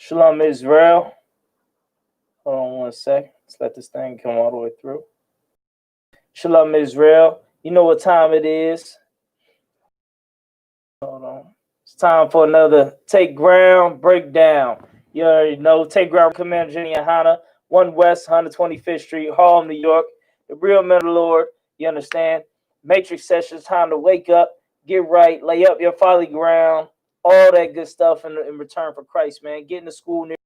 Shalom, Israel. Hold on one sec. Let's let this thing come all the way through. Shalom, Israel. You know what time it is. Hold on. It's time for another Take Ground Breakdown. You already know. Take Ground Commander GEN.YAHANNA, 1 West 125th Street, Harlem, New York. The real men of the Lord. You understand? Matrix sessions, time to wake up, get right, lay up your folly ground, all that good stuff in return for Christ, man. Get into school near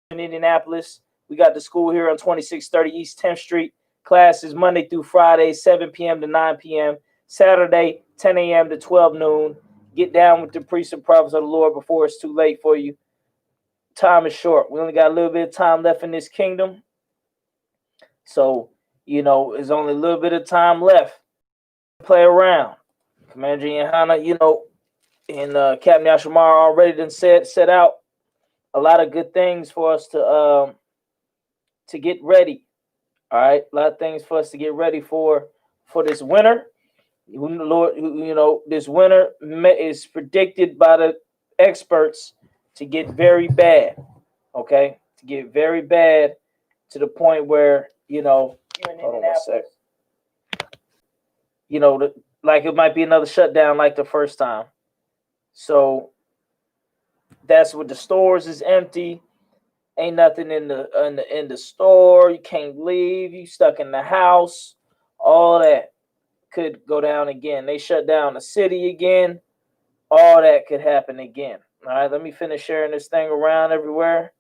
in Indianapolis. We got the school here on 2630 East 10th Street. Classes Monday through Friday, 7 p.m. to 9 p.m. Saturday, 10 a.m. to 12 noon. Get down with the priests and prophets of the Lord before it's too late for you. Time is short. We only got a little bit of time left in this kingdom. So, you know, there's only a little bit of time left. Play around. Commander GEN.YAHANNA, you know, and Captain Yashamar already done set out a lot of good things for us to get ready. All right, a lot of things for us to get ready for this winter. Lord, you know, this winter is predicted by the experts to get very bad. Okay, to get very bad to the point where, you know, hold on one sec. You know, like it might be another shutdown like the first time. So that's what the stores is empty. Ain't nothing in the store. You can't leave. You stuck in the house. All that could go down again. They shut down the city again. All that could happen again. All right, let me finish sharing this thing around everywhere,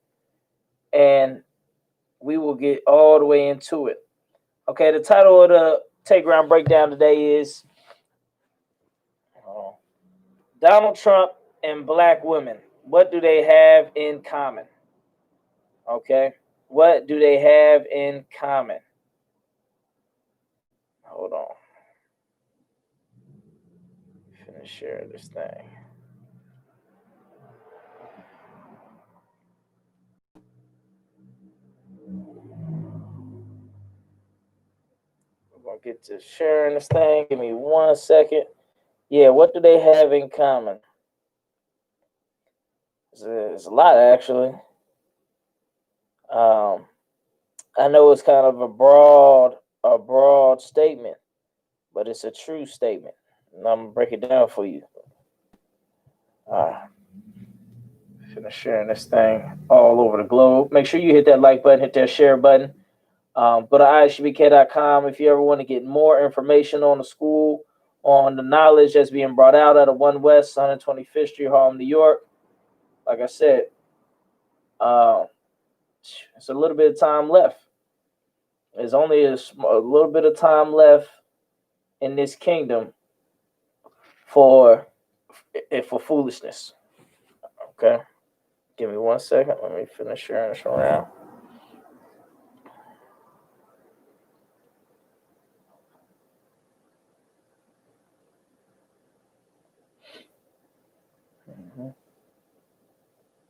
and we will get all the way into it. Okay, the title of the Take Ground Breakdown today is Donald Trump and Black women. What do they have in common? Okay, what do they have in common? Hold on. Finish sharing this thing. I'm gonna get to sharing this thing. Give me 1 second. Yeah, what do they have in common? It's a lot, actually. I know it's kind of a broad statement, but it's a true statement. And I'm gonna break it down for you. Finish sharing this thing all over the globe. Make sure you hit that like button, hit that share button. Go to ISUPK.com if you ever want to get more information on the school, on the knowledge that's being brought out of 1 West 125th Street, Harlem, New York. Like I said, it's a little bit of time left. There's only a little bit of time left in this kingdom for foolishness. Okay, give me 1 second. Let me finish sharing this around.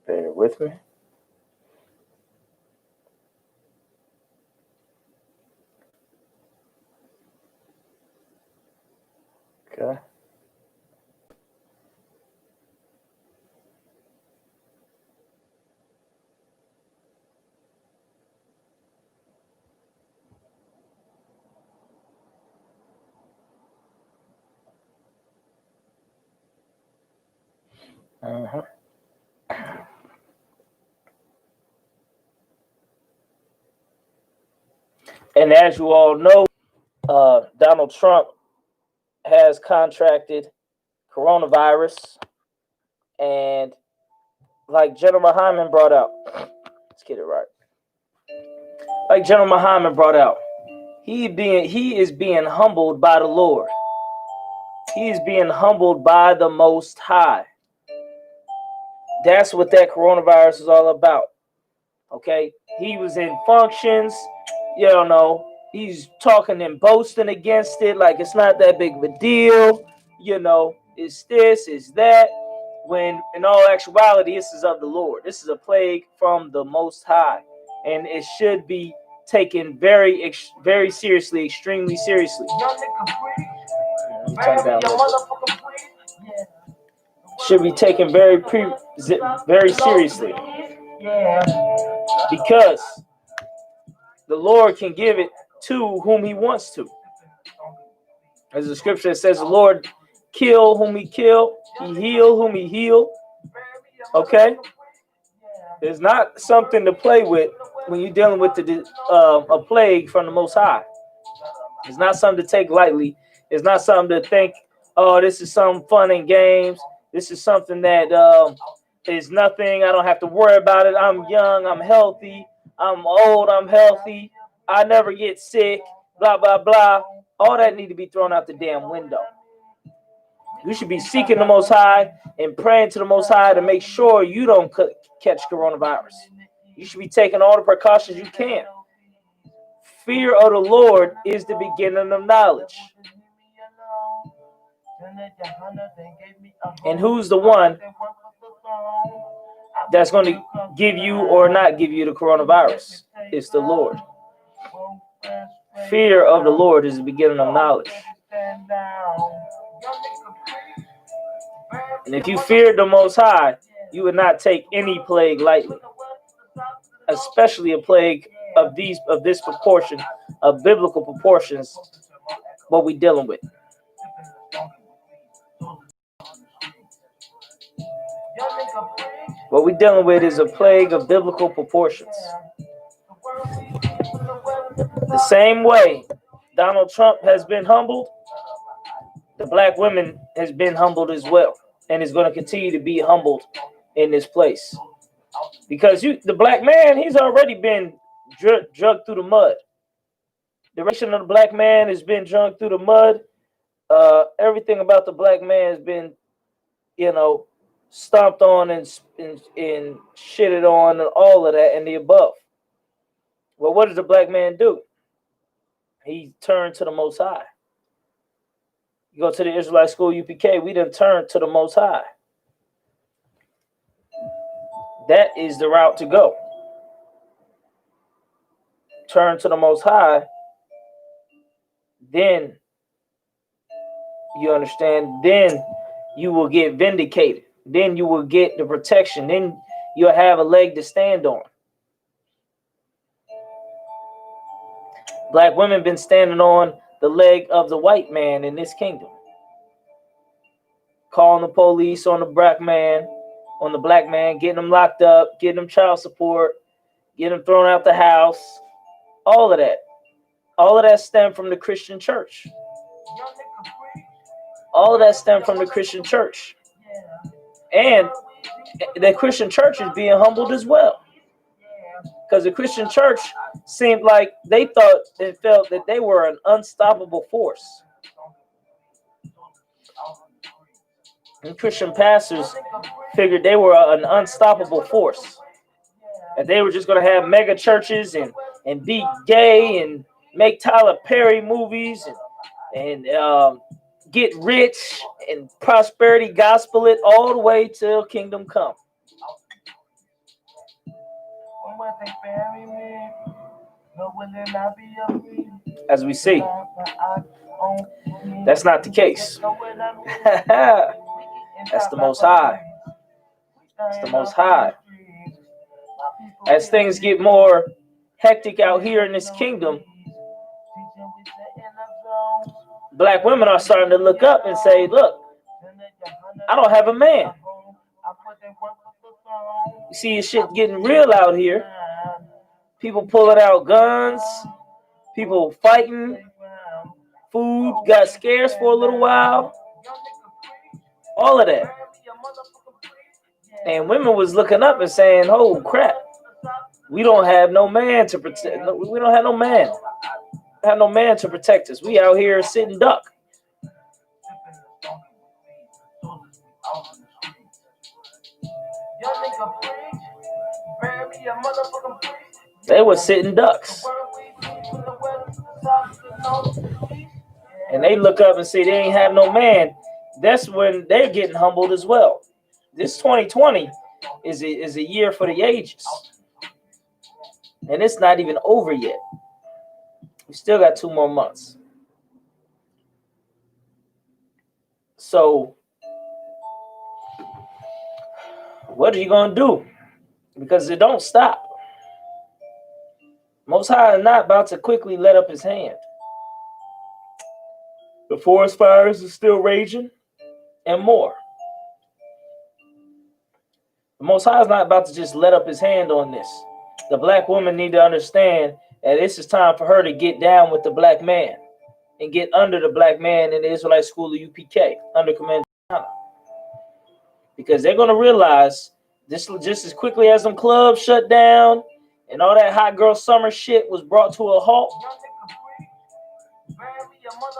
Bear with me. Okay. And as you all know, Donald Trump has contracted coronavirus, and like General Muhammad brought out, let's get it right. Like General Muhammad brought out, he is being humbled by the Lord. He is being humbled by the Most High. That's what that coronavirus is all about. Okay, he was in functions, you know. He's talking and boasting against it like it's not that big of a deal. You know, it's this, it's that. When in all actuality, this is of the Lord. This is a plague from the Most High, and it should be taken very, very seriously, extremely seriously. Should be taken very seriously. Because the Lord can give it to whom he wants to. As the scripture says, the Lord kill whom he kill, he heal whom he heal. Okay? It's not something to play with when you're dealing with a plague from the Most High. It's not something to take lightly. It's not something to think, oh, this is some fun and games. This is something that is nothing. I don't have to worry about it. I'm young. I'm healthy. I'm old. I'm healthy. I never get sick. Blah, blah, blah. All that need to be thrown out the damn window. You should be seeking the Most High and praying to the Most High to make sure you don't catch coronavirus. You should be taking all the precautions you can. Fear of the Lord is the beginning of knowledge. And who's the one that's going to give you or not give you the coronavirus? It's the Lord. Fear of the Lord is the beginning of knowledge. And if you feared the Most High, you would not take any plague lightly, especially a plague of this proportion, of biblical proportions, what we're dealing with. What we're dealing with is a plague of biblical proportions. The same way Donald Trump has been humbled, the black women has been humbled as well, and is going to continue to be humbled in this place. Because the black man, he's already been drugged through the mud. The direction of the black man has been drugged through the mud. Everything about the black man has been, stomped on and shitted on and all of that and the above. Well, what does the black man do? He turned to the Most High. You go to the Israelite school, UPK, we done turned to the Most High. That is the route to go. Turn to the Most High, then you understand, then you will get vindicated. Then you will get the protection. Then you'll have a leg to stand on. Black women been standing on the leg of the white man in this kingdom. Calling the police on the black man, getting them locked up, getting them child support, getting them thrown out the house. All of that. All of that stemmed from the Christian church. All of that stemmed from the Christian church. And the Christian church is being humbled as well. Because the Christian church seemed like they felt that they were an unstoppable force. And Christian pastors figured they were an unstoppable force. That they were just going to have mega churches and be gay and make Tyler Perry movies and get rich and prosperity gospel it all the way till kingdom come. As we see, that's not the case. That's the Most High. That's the Most High. As things get more hectic out here in this kingdom, black women are starting to look up and say, look, I don't have a man. You see, shit getting real out here. People pulling out guns. People fighting. Food got scarce for a little while. All of that. And women was looking up and saying, oh, crap. We don't have no man to protect. We don't have no man. We have no man to protect us. We out here sitting duck. They were sitting ducks. And they look up and say they ain't have no man. That's when they're getting humbled as well. This 2020 is a year for the ages. And it's not even over yet. We still got 2 more months. So, what are you going to do? because it don't stop. Most High is not about to quickly let up his hand. The forest fires is still raging and more. The Most High is not about to just let up his hand on this. The black woman need to understand that this is time for her to get down with the black man and get under the black man in the Israelite school of UPK under command of GEN.YAHANNA. Because they're going to realize this just as quickly as them clubs shut down and all that hot girl summer shit was brought to a halt,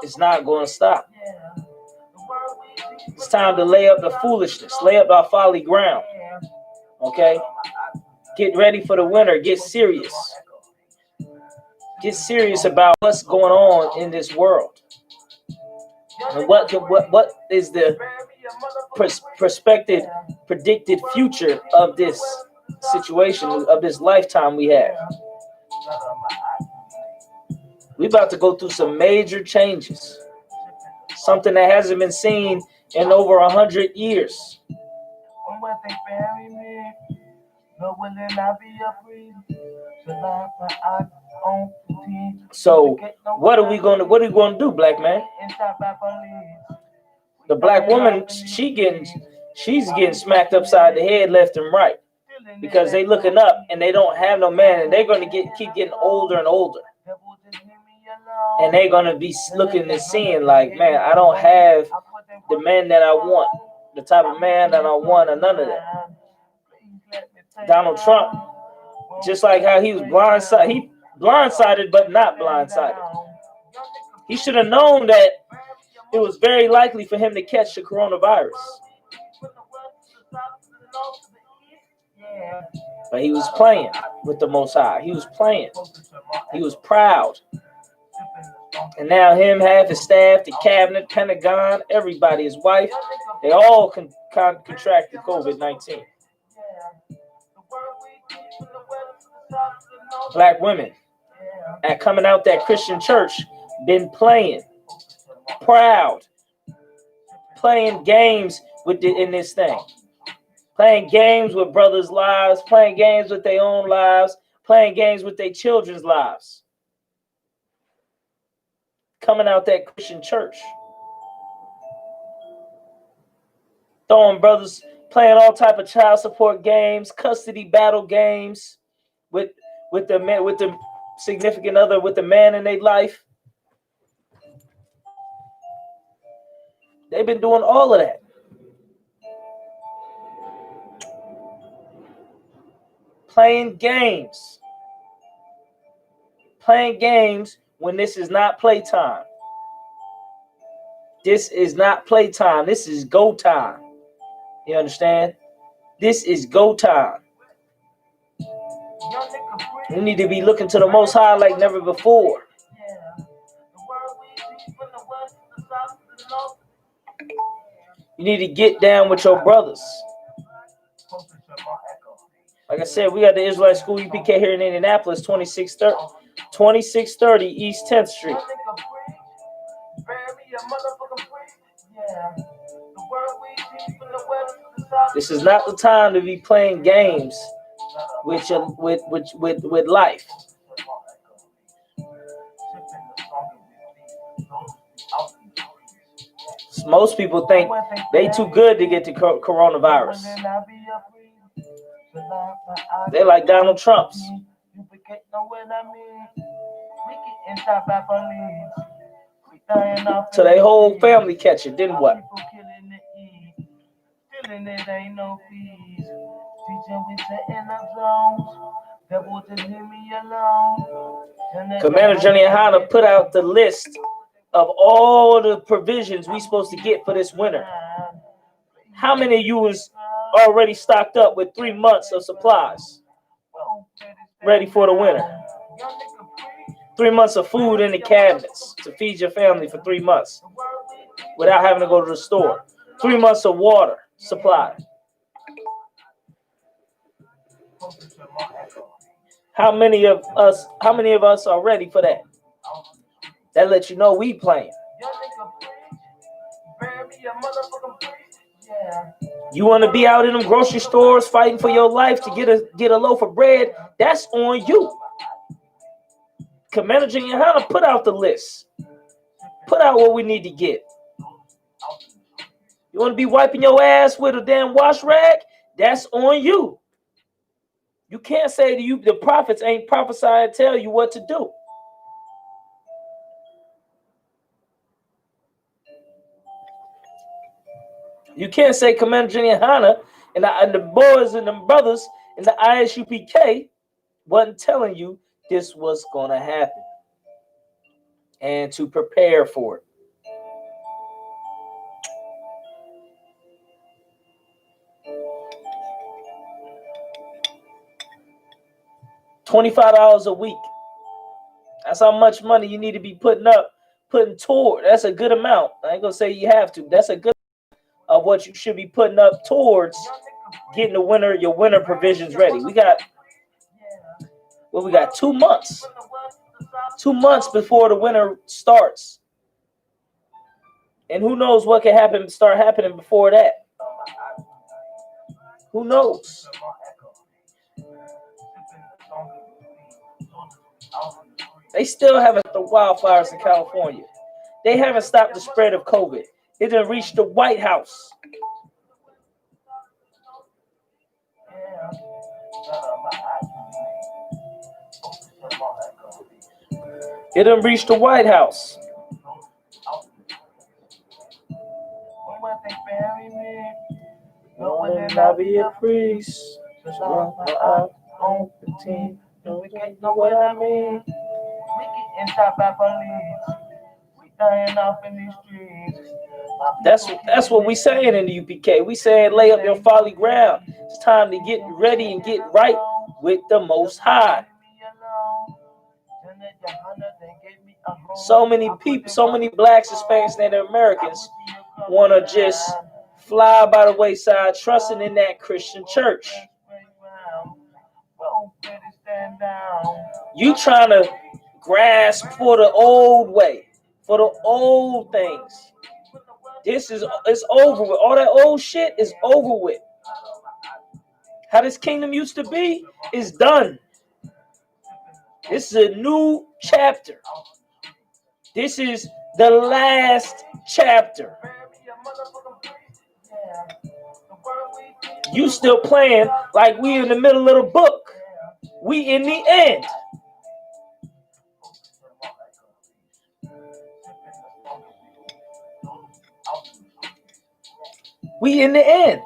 it's not going to stop. It's time to lay up the foolishness, lay up our folly ground. Okay? Get ready for the winter. Get serious. Get serious about what's going on in this world. And what is the predicted future of this situation, of this lifetime we have? We're about to go through some major changes. Something that hasn't been seen in over 100 years. So what are we gonna do, black man? The black woman, she's getting smacked upside the head left and right because they looking up and they don't have no man, and they're gonna keep getting older and older. And they're gonna be looking and seeing like, man, I don't have the man that I want, the type of man that I want, or none of that. Donald Trump, just like how he was blindsided, but not blindsided. He should have known that it was very likely for him to catch the coronavirus. But he was playing with the Most High. He was playing. He was proud. And now him, half his staff, the cabinet, Pentagon, everybody, his wife, they all contracted COVID-19. Black women at coming out that Christian church been playing, proud, playing games in this thing, playing games with brothers' lives, playing games with their own lives, playing games with their children's lives. Coming out that Christian church, throwing brothers, playing all type of child support games, custody battle games with the significant other, with the man in their life. They've been doing all of that. Playing games when this is not playtime. This is not playtime. This is go time. You understand? This is go time. We need to be looking to the Most High like never before. You need to get down with your brothers. Like I said, we got the Israelite School UPK here in Indianapolis, 2630 East 10th Street. This is not the time to be playing games with life. Most people think they too good to get the coronavirus. They like Donald Trump's. So they whole family catch it, didn't what? Commander GEN.YAHANNA put out the list of all the provisions we supposed to get for this winter. How many of you was already stocked up with 3 months of supplies ready for the winter? 3 months of food in the cabinets to feed your family for 3 months without having to go to the store. 3 months of water supply. How many of us are ready for that? That lets you know we playing. You want to be out in them grocery stores fighting for your life to get a loaf of bread? That's on you. Commander GEN.YAHANNA, put out the list. Put out what we need to get. You want to be wiping your ass with a damn wash rag? That's on you. You can't say to you the prophets ain't prophesying and tell you what to do. You can't say Commander GEN.YAHANNA and the boys and the brothers in the I.S.U.P.K wasn't telling you this was going to happen and to prepare for it. $25 a week. That's how much money you need to be putting toward. That's a good amount. I ain't gonna say you have to. That's a good amount of what you should be putting up towards getting your winter provisions ready. We got 2 months. 2 months before the winter starts. And who knows what can start happening before that. Who knows? They still haven't stopped the wildfires in California. They haven't stopped the spread of COVID. It done reached the White House. It done reached the White House. I'll be a priest. On the team. We can't know what I mean. We getting shot by police. We dying off in these streets. That's what we saying in the UPK. We saying lay up your folly ground. It's time to get ready and get right with the Most High. So many people, so many blacks, Hispanics, Native Americans want to just fly by the wayside, trusting in that Christian church. You trying to grasp for the old way, for the old things. It's over with. All that old shit is over with. How this kingdom used to be is done. This is a new chapter. This is the last chapter. You still playing like we in the middle of the book. We in the end. We in the end.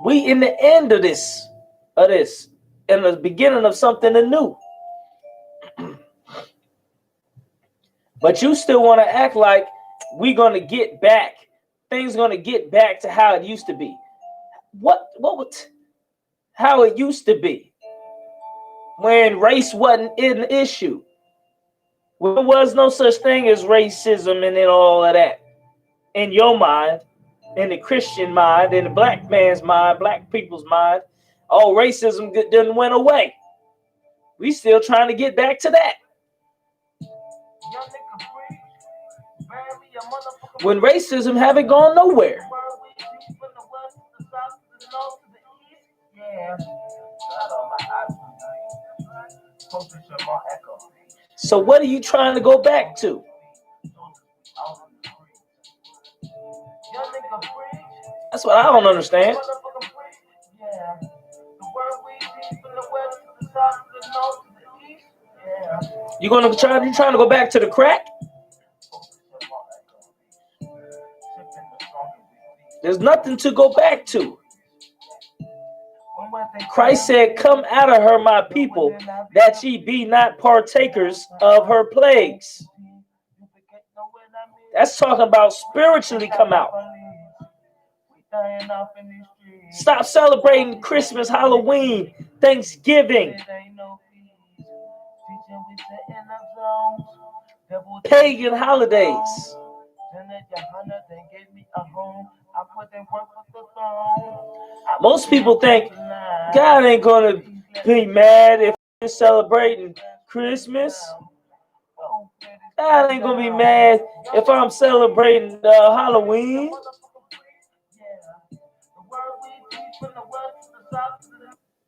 We in the end of this, in the beginning of something anew. But you still want to act like we're gonna get back. Things gonna get back to how it used to be. How it used to be when race wasn't an issue. When there was no such thing as racism and all of that in your mind. In the Christian mind, in the black man's mind, black people's mind, all racism didn't went away. We still trying to get back to that. When racism haven't gone nowhere. So what are you trying to go back to? That's what I don't understand. You trying to go back to the crack? There's nothing to go back to. Christ said, "Come out of her, my people, that ye be not partakers of her plagues." That's talking about spiritually come out. Stop celebrating Christmas, Halloween, Thanksgiving. Pagan holidays. Most people think God ain't gonna be mad if we're celebrating Christmas. I ain't gonna be mad if I'm celebrating Halloween.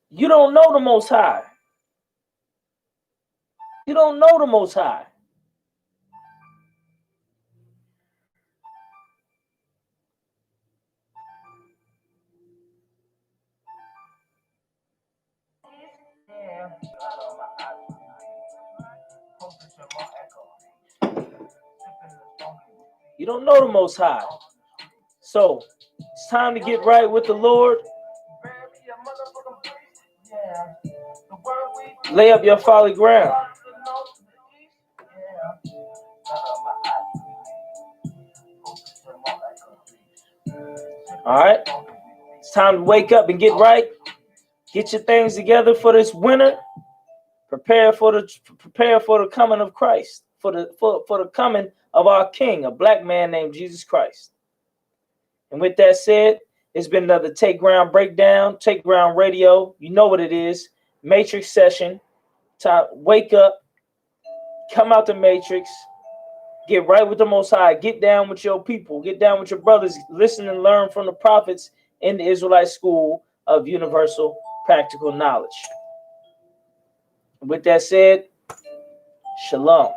You don't know the Most High. You don't know the Most High. You don't know the Most High. So it's time to get right with the Lord. Lay up your folly ground. All right. It's time to wake up and get right. Get your things together for this winter. Prepare for the coming of Christ. For the coming of our King, a black man named Jesus Christ. And with that said, it's been another Take Ground Breakdown, Take Ground Radio. You know what it is. Matrix session. Time, wake up. Come out the Matrix. Get right with the Most High. Get down with your people. Get down with your brothers. Listen and learn from the prophets in the Israelite School of Universal Practical Knowledge. With that said, Shalom.